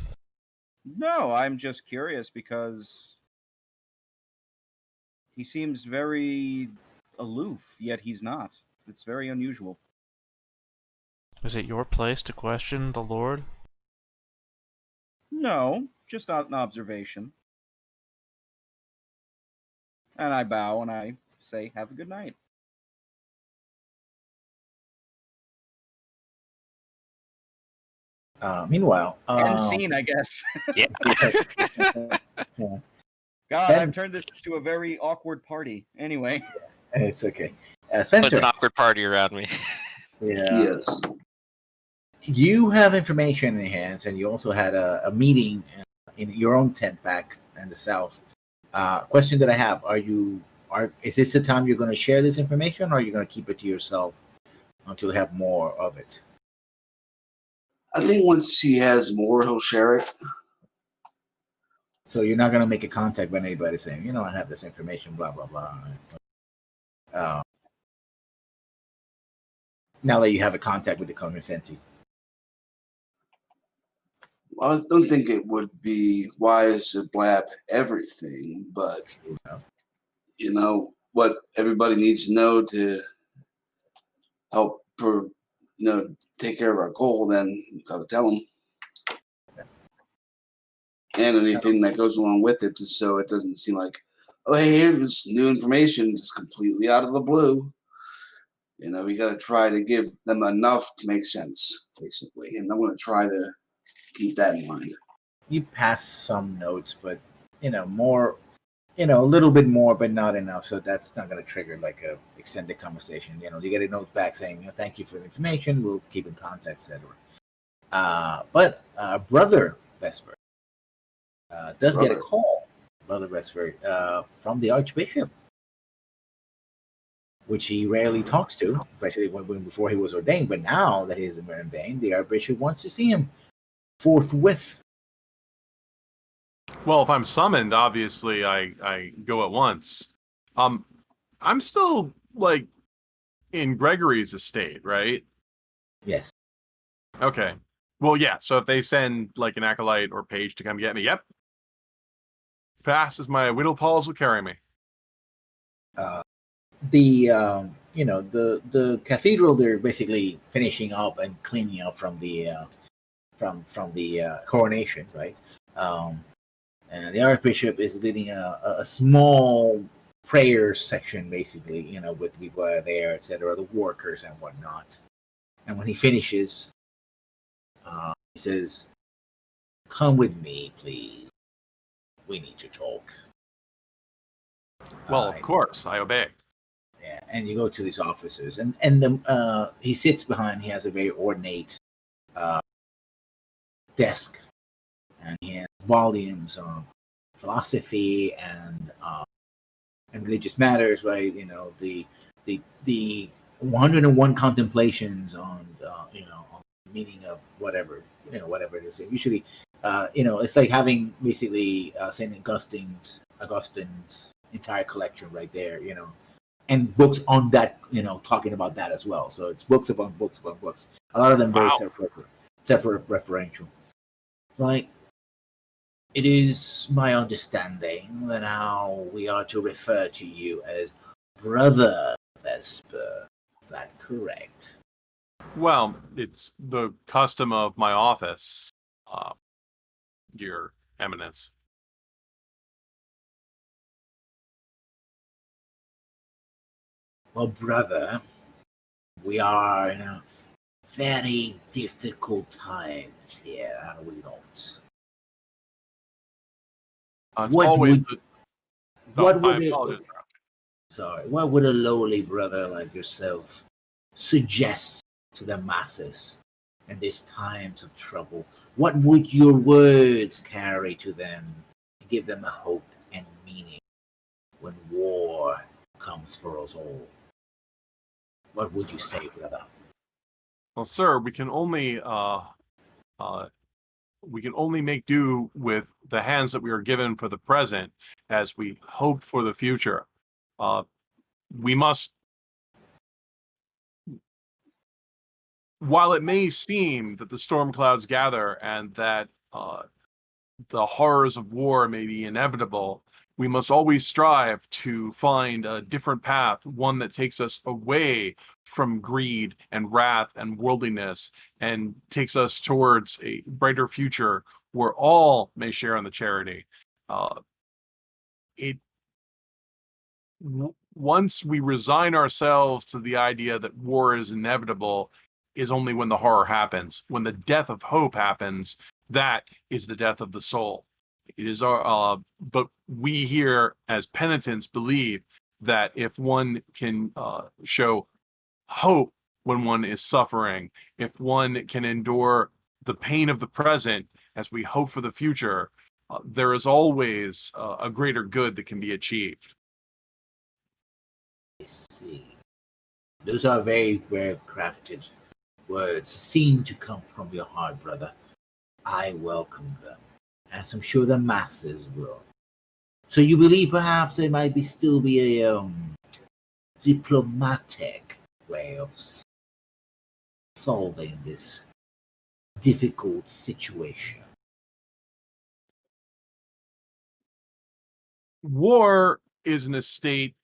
No, I'm just curious because he seems very aloof, yet he's not. It's very unusual. Is it your place to question the Lord? No, just an observation. And I bow and I say, "Have a good night." Meanwhile, End scene, I guess. Yeah. Yeah. God, I've turned this into a very awkward party. Anyway. It's okay. It's Spencer. an awkward party around me. Yeah. Yes. You have information in your hands, and you also had a meeting in your own tent back in the south. Question that I have: is this the time you're going to share this information, or are you going to keep it to yourself until you have more of it? I think once he has more, he'll share it. So you're not going to make a contact with anybody saying, I have this information, blah blah blah. Now that you have a contact with the Cognoscenti. Well, I don't think it would be wise to blab everything, but what everybody needs to know to help take care of our goal, then you gotta tell them. And anything that goes along with it, just so it doesn't seem like, oh, hey, here's this new information just completely out of the blue. We gotta try to give them enough to make sense, basically. And I'm gonna try to keep that in mind. You pass some notes, but more, a little bit more, but not enough. So that's not going to trigger like a extended conversation. You get a note back saying, "Thank you for the information. We'll keep in contact, etc." But Brother Vesper does get a call, Brother Vesper, from the Archbishop, which he rarely talks to, especially before he was ordained. But now that he's ordained, the Archbishop wants to see him forthwith. Well, if I'm summoned, obviously I go at once. I'm still in Gregory's estate, right? Yes. Okay. Well, yeah. So if they send an acolyte or page to come get me, yep. Fast as my whittle paws will carry me. The cathedral, they're basically finishing up and cleaning up from the coronation, right? And the Archbishop is leading a small prayer section, basically, with people that are there, etc., the workers and whatnot. And when he finishes, he says, "Come with me, please. We need to talk." Well, of course, I obey. Yeah, and you go to these offices, and he sits behind. He has a very ornate desk, and he has volumes on philosophy and religious matters, right? The 101 contemplations on on the meaning of whatever it is. Usually, it's like having basically Saint Augustine's entire collection right there, and books on that, talking about that as well. So it's books upon books upon books. A lot of them very self-referential. Like, It is my understanding that now we are to refer to you as Brother Vesper. Is that correct? Well, it's the custom of my office, uh, Your Eminence. Well, brother, we are in a very difficult times here, are we not? It's What always would the. Oh, what I would it, apologize. sorry, what would a lowly brother like yourself suggest to the masses in these times of trouble? What would your words carry to them to give them a hope and meaning when war comes for us all? What would you say, brother? Well, sir, we can only make do with the hands that we are given for the present, as we hope for the future. Uh, we must, while it may seem that the storm clouds gather and that the horrors of war may be inevitable, we must always strive to find a different path, one that takes us away from greed and wrath and worldliness and takes us towards a brighter future where all may share in the charity. Uh, it Once we resign ourselves to the idea that war is inevitable, is only when the horror happens. When the death of hope happens, that is the death of the soul. It is our, but we here as penitents believe that if one can show hope when one is suffering, if one can endure the pain of the present as we hope for the future, there is always a greater good that can be achieved. I see. Those are very well crafted words. Seem to come from your heart, brother. I welcome them, as I'm sure the masses will. So you believe perhaps there might be still be a diplomatic way of solving this difficult situation? War is an estate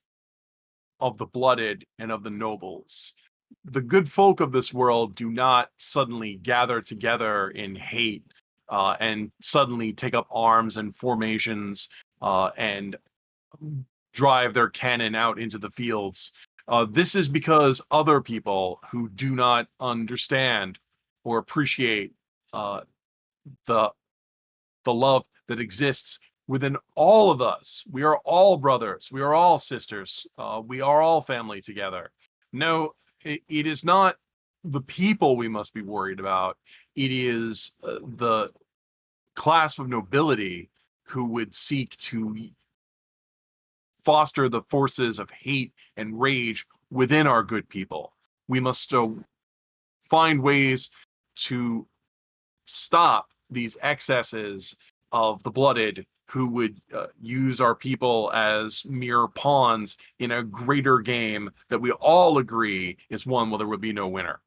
of the blooded and of the nobles. The good folk of this world do not suddenly gather together in hate and suddenly take up arms and formations and drive their cannon out into the fields. This is because other people who do not understand or appreciate uh, the the love that exists within all of us. We are all brothers. We are all sisters. We are all family together. No, it is not the people we must be worried about. It is the class of nobility who would seek to foster the forces of hate and rage within our good people. We must find ways to stop these excesses of the blooded who would use our people as mere pawns in a greater game that we all agree is one where there would be no winner.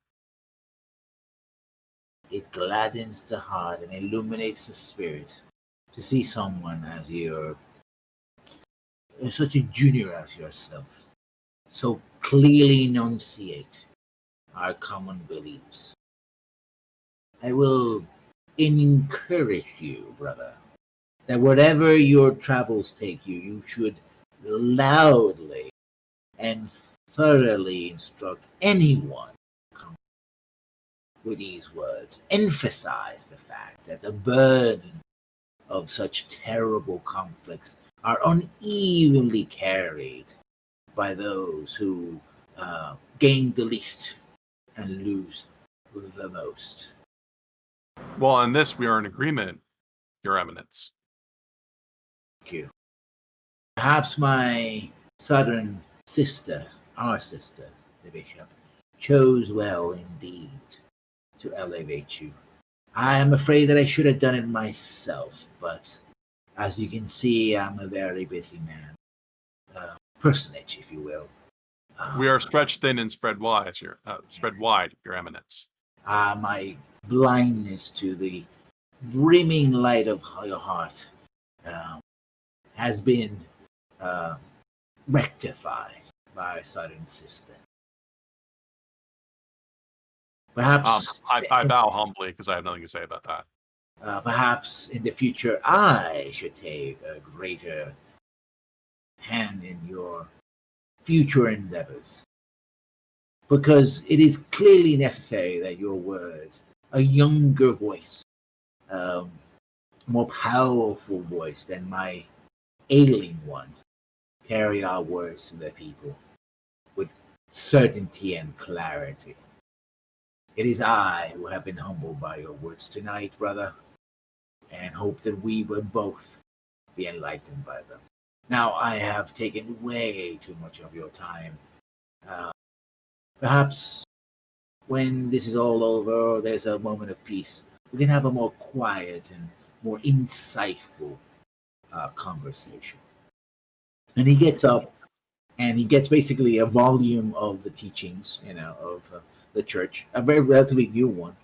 It gladdens the heart and illuminates the spirit to see someone as you're such a junior as yourself so clearly enunciate our common beliefs. I will encourage you, brother, that wherever your travels take you, you should loudly and thoroughly instruct anyone with these words. Emphasize the fact that the burden of such terrible conflicts are unevenly carried by those who gain the least and lose the most. Well, on this we are in agreement, Your Eminence. Thank you. Perhaps my southern sister, our sister, the bishop, chose well indeed to elevate you. I am afraid that I should have done it myself, but as you can see, I'm a very busy man. Personage, if you will. We are stretched thin and spread wide, Your Eminence. My blindness to the brimming light of your heart has been rectified by sudden system. Perhaps I bow humbly because I have nothing to say about that. Perhaps in the future I should take a greater hand in your future endeavors. Because it is clearly necessary that your words, a younger voice, more powerful voice than my ailing one, carry our words to the people with certainty and clarity. It is I who have been humbled by your words tonight, brother, and hope that we will both be enlightened by them. Now, I have taken way too much of your time. Perhaps when this is all over, there's a moment of peace, we can have a more quiet and more insightful conversation. And he gets up and he gets basically a volume of the teachings, of the church, a very relatively new one.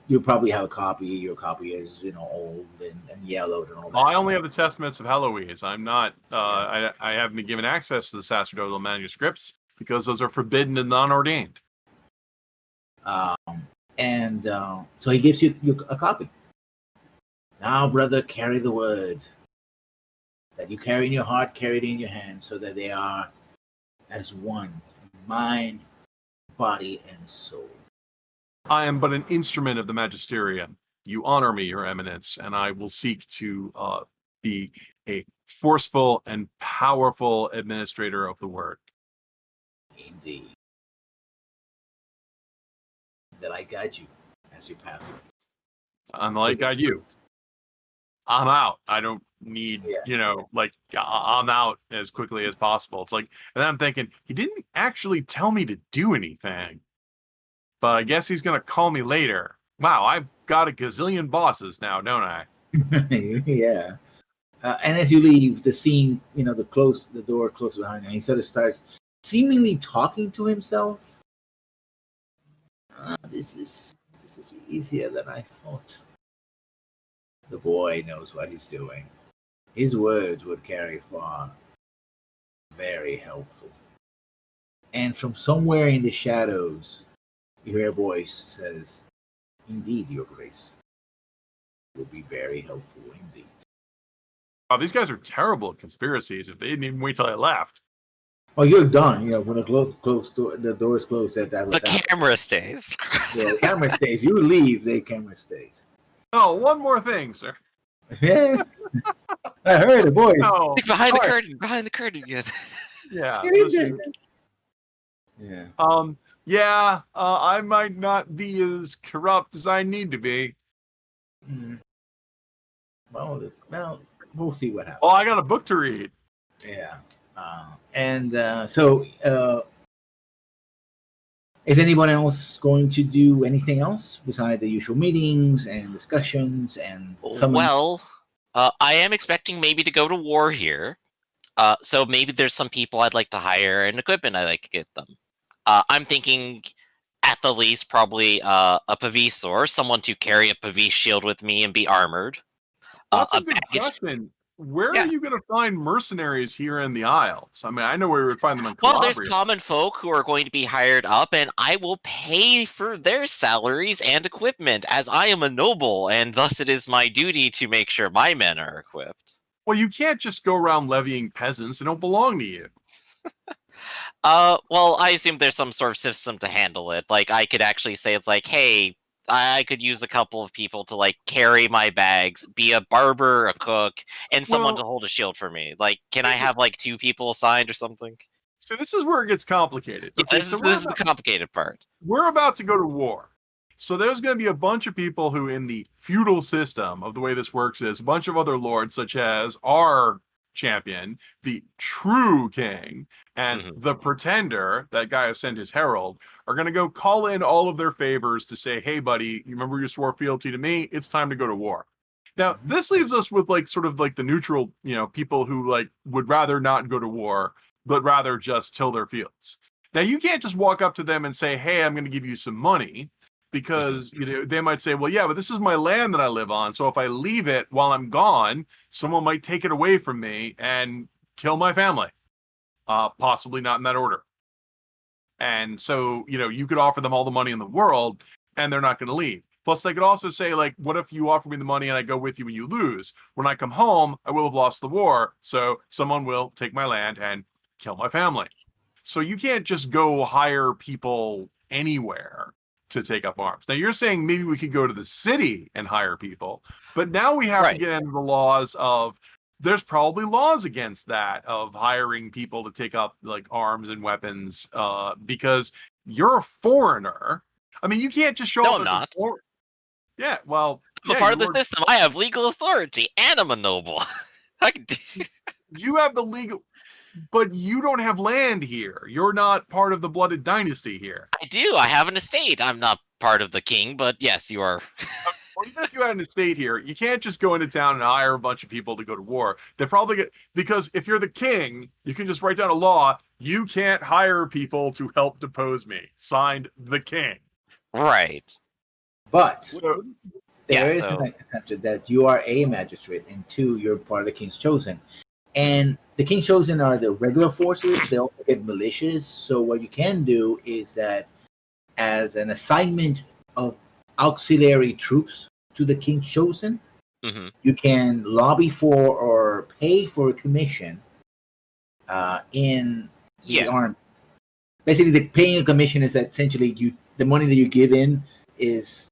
You'll probably have a copy. Your copy is, old and yellowed and all that. Well, I only have the Testaments of Heloise. I'm not. I haven't been given access to the sacerdotal manuscripts because those are forbidden and non-ordained. So he gives you a copy. Now, brother, carry the word that you carry in your heart, carry it in your hand, so that they are as one, mind, body, and soul. I am but an instrument of the magisterium. You honor me, your eminence, and I will seek to be a forceful and powerful administrator of the word. Indeed. That I guide you as you pass. And I guide you. I'm out. I don't need, I'm out as quickly as possible. It's like, and then I'm thinking, he didn't actually tell me to do anything, but I guess he's going to call me later. Wow, I've got a gazillion bosses now, don't I? Yeah. And as you leave, the scene, the door closes behind him. He sort of starts seemingly talking to himself. This is easier than I thought. The boy knows what he's doing. His words would carry far. Very helpful. And from somewhere in the shadows, you hear a voice says, "Indeed, Your Grace. Will be very helpful indeed." Wow, these guys are terrible at conspiracies if they didn't even wait till I left. Oh, you're done. When the the door is closed, the camera stays. Yeah, the camera stays. You leave, the camera stays. Oh, one more thing, sir. Yeah. I heard the voice. No. Behind the curtain again. Yeah. Yeah. I might not be as corrupt as I need to be. Well, we'll see what happens. Well, I got a book to read. Yeah. So is anyone else going to do anything else besides the usual meetings and discussions and summons? Well, I am expecting maybe to go to war here. So maybe there's some people I'd like to hire and equipment I'd like to get them. I'm thinking at the least probably a Pavisor, someone to carry a Pavis shield with me and be armored. That's a good question. Where are you going to find mercenaries here in the Isles? I mean, I know where we would find them in Calabria. Well, there's common folk who are going to be hired up, and I will pay for their salaries and equipment, as I am a noble, and thus it is my duty to make sure my men are equipped. Well, you can't just go around levying peasants. They don't belong to you. Well, I assume there's some sort of system to handle it. Like, I could actually say it's like, hey, I could use a couple of people to, like, carry my bags, be a barber, a cook, and someone to hold a shield for me. Like, can I have, like, 2 people assigned or something? So this is where it gets complicated. Okay, this is the complicated part. We're about to go to war. So there's going to be a bunch of people who, in the feudal system of the way this works, is a bunch of other lords, such as our champion, the true king, and the pretender, that guy who sent his herald, are going to go call in all of their favors to say, hey, buddy, you remember you swore fealty to me? It's time to go to war. Now, this leaves us with, like, sort of like the neutral, people who, like, would rather not go to war, but rather just till their fields. Now, you can't just walk up to them and say, hey, I'm going to give you some money. because they might say, well, yeah, but this is my land that I live on, so if I leave it while I'm gone, someone might take it away from me and kill my family. Possibly not in that order. And so, you could offer them all the money in the world and they're not going to leave. Plus, they could also say, like, what if you offer me the money and I go with you and you lose? When I come home, I will have lost the war. So someone will take my land and kill my family. So you can't just go hire people anywhere to take up arms. Now, you're saying maybe we could go to the city and hire people, but now we have to get into the laws of, there's probably laws against that, of hiring people to take up like arms and weapons, because you're a foreigner. I mean, you can't just show No, up I'm as not. Yeah, well, I'm a part of the system. I have legal authority, and I'm a noble. You have the legal, but you don't have land here. You're not part of the blooded dynasty here. I do. I have an estate. I'm not part of the king, but yes, you are. Or even if you had an estate here, you can't just go into town and hire a bunch of people to go to war. They probably get, because if you're the king, you can just write down a law. You can't hire people to help depose me. Signed, the king. Right. But So, there is an assumption that you are a magistrate, and two, you're part of the King's Chosen. And the King's Chosen are the regular forces. They also get militias. So what you can do is that, as an assignment of auxiliary troops to the King's Chosen, you can lobby for or pay for a commission in the army. Basically, the paying a commission is that essentially the money that you give in is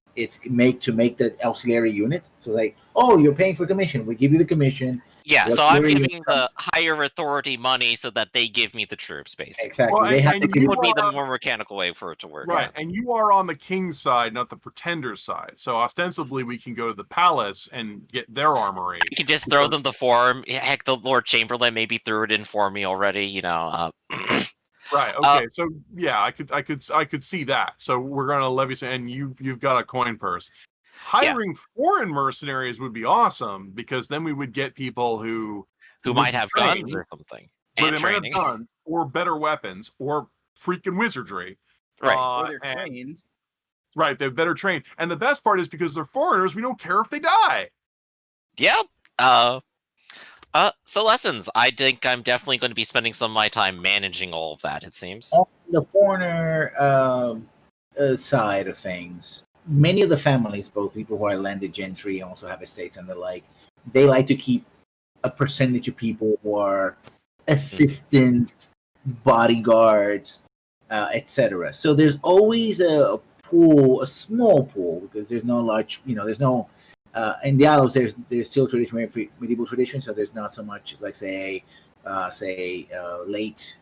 to make that auxiliary unit. So like, oh, you're paying for commission. We give you the commission. Yeah, so I'm giving the higher authority money so that they give me the troops, basically. Exactly. Well, it would be the more mechanical way for it to work. Right, and you are on the king's side, not the pretender's side. So ostensibly, we can go to the palace and get their armory. You can just throw them the form. Heck, the Lord Chamberlain maybe threw it in for me already. Right. Okay. So yeah, I could see that. So we're gonna levy, and you've got a coin purse. Hiring foreign mercenaries would be awesome, because then we would get people who might have guns or something, but they might have guns or better weapons or freaking wizardry. Right. Or they're trained. Right. They're better trained, and the best part is because they're foreigners, we don't care if they die. Yep. So lessons. I think I'm definitely going to be spending some of my time managing all of that, it seems. On the foreigner side of things, many of the families, both people who are landed gentry, also have estates and the like, they like to keep a percentage of people who are assistants, bodyguards, etc. So there's always a pool, a small pool, because there's no large, there's no in the Isles, there's still medieval tradition, so there's not so much like say late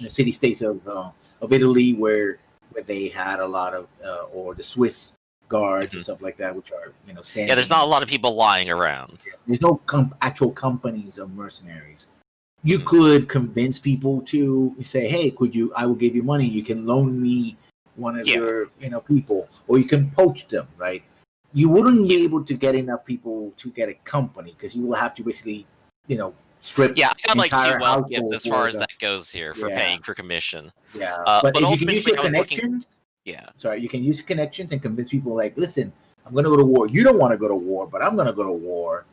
the city states of Italy where they had a lot of or the Swiss guards and stuff like that, which are standing. Yeah, there's not a lot of people lying around. There's no actual companies of mercenaries. You could convince people to say, "Hey, I will give you money. You can loan me one of your people, or you can poach them." Right? You wouldn't be able to get enough people to get a company, because you will have to basically, strip. Yeah, I got like 2 entire wealth gifts as far as the- that goes here for paying for commission. Yeah, but if you can ultimately, use your I was looking- connections, Yeah. sorry, you can use your connections and convince people like, listen, I'm going to go to war. You don't want to go to war, but I'm going to go to war.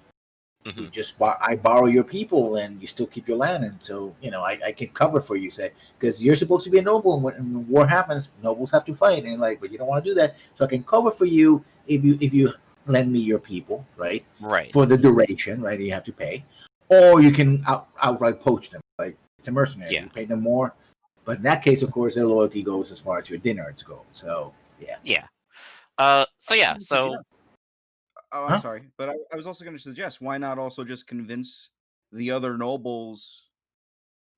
You just I borrow your people, and you still keep your land, and so I can cover for you, say, because you're supposed to be a noble, and when war happens, nobles have to fight, and but you don't want to do that, so I can cover for you if you lend me your people, right? Right. For the duration, right? You have to pay, or you can outright poach them, like it's a mercenary. You pay them more, but in that case, of course, their loyalty goes as far as your dinners go. So yeah. Yeah. So. Oh, I'm sorry, but I was also going to suggest, why not also just convince the other nobles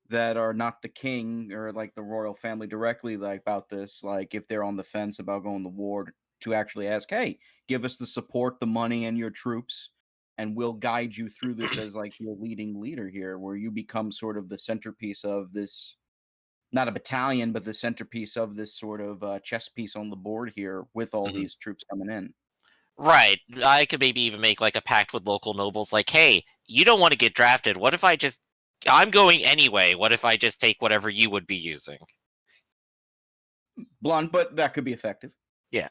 that are not the king or like the royal family directly about this, like if they're on the fence about going to war, to actually ask, hey, give us the support, the money, and your troops, and we'll guide you through this as like your leading leader here, where you become sort of the centerpiece of this, not a battalion, but the centerpiece of this sort of chess piece on the board here with all these troops coming in. Right. I could maybe even make like a pact with local nobles, like, hey, you don't want to get drafted. What if I'm going anyway. What if I just take whatever you would be using? Blunt, but that could be effective. Yeah.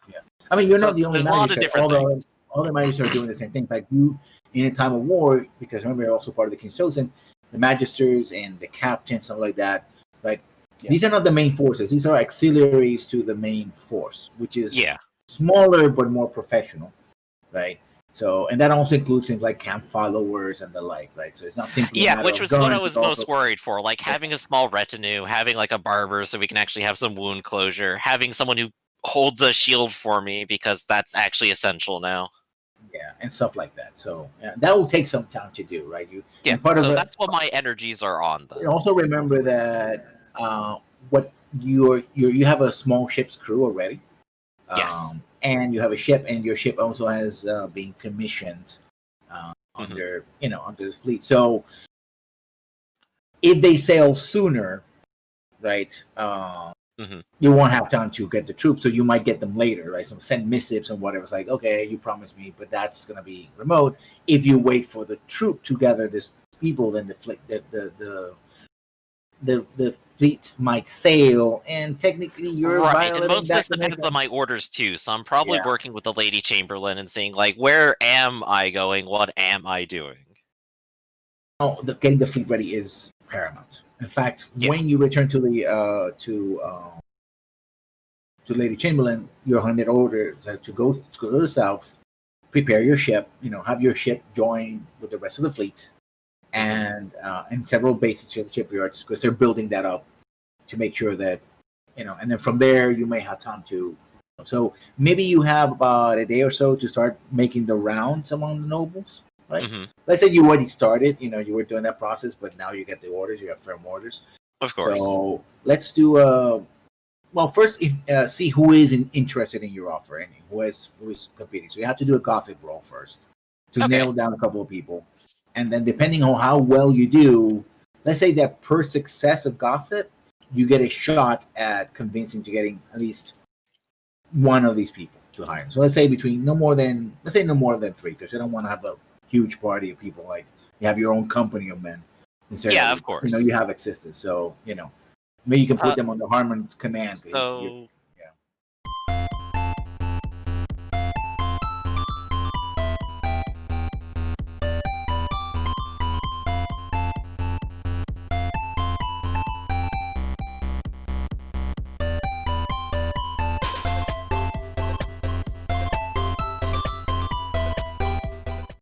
I mean, you're So not the only there's a lot of magistrate. different things. All the magistrates are doing the same thing. In fact, you, in a time of war, because remember, you're also part of the King's Chosen, the magistrates and the captains, something like that, right? Yeah. These are not the main forces. These are auxiliaries to the main force, which is Yeah. smaller but more professional, right? So, and that also includes things like camp followers and the like, right? So it's not simply a Yeah, matter which of was guns, what I it's was also- most worried for. Like having a small retinue, having like a barber so we can actually have some wound closure, having someone who holds a shield for me because that's actually essential now. yeah, and stuff like that. So that will take some time to do, right? Yeah, and part so of it, that's what my energies are on then. also remember that what you have a small ship's crew already. Yes. And you have a ship, and your ship also has been commissioned under under the fleet. So if they sail sooner, right, you won't have time to get the troops, so you might get them later, right? So send missives and whatever. It's like, okay, you promised me, but that's gonna be remote. If you wait for the troop to gather this people, then the fleet might sail, and technically you're right, violating and most of this that depends on my orders too. So I'm probably Yeah. working with the Lady Chamberlain and seeing like, where am I going? What am I doing? Getting the fleet ready is paramount. In fact, Yeah. when you return to the to Lady Chamberlain, you're handed order to go to the south, prepare your ship. Have your ship join with the rest of the fleet, and several bases shipyards, because they're building that up to make sure that and then from there you may have time to. So maybe you have about a day or so to start making the rounds among the nobles. Right. Let's say you already started. You were doing that process, but now you get the orders. You have firm orders. Of course. So let's do well, first, see who is interested in your offer and who is competing. So you have to do a gossip roll first to nail down a couple of people, and then depending on how well you do, let's say that per success of gossip, you get a shot at convincing to getting at least one of these people to hire. So let's say no more than 3, because you don't want to have a huge party of people. Like you have your own company of men. Yeah, of course. You have assistants, so maybe you can put them on the Harmon command. So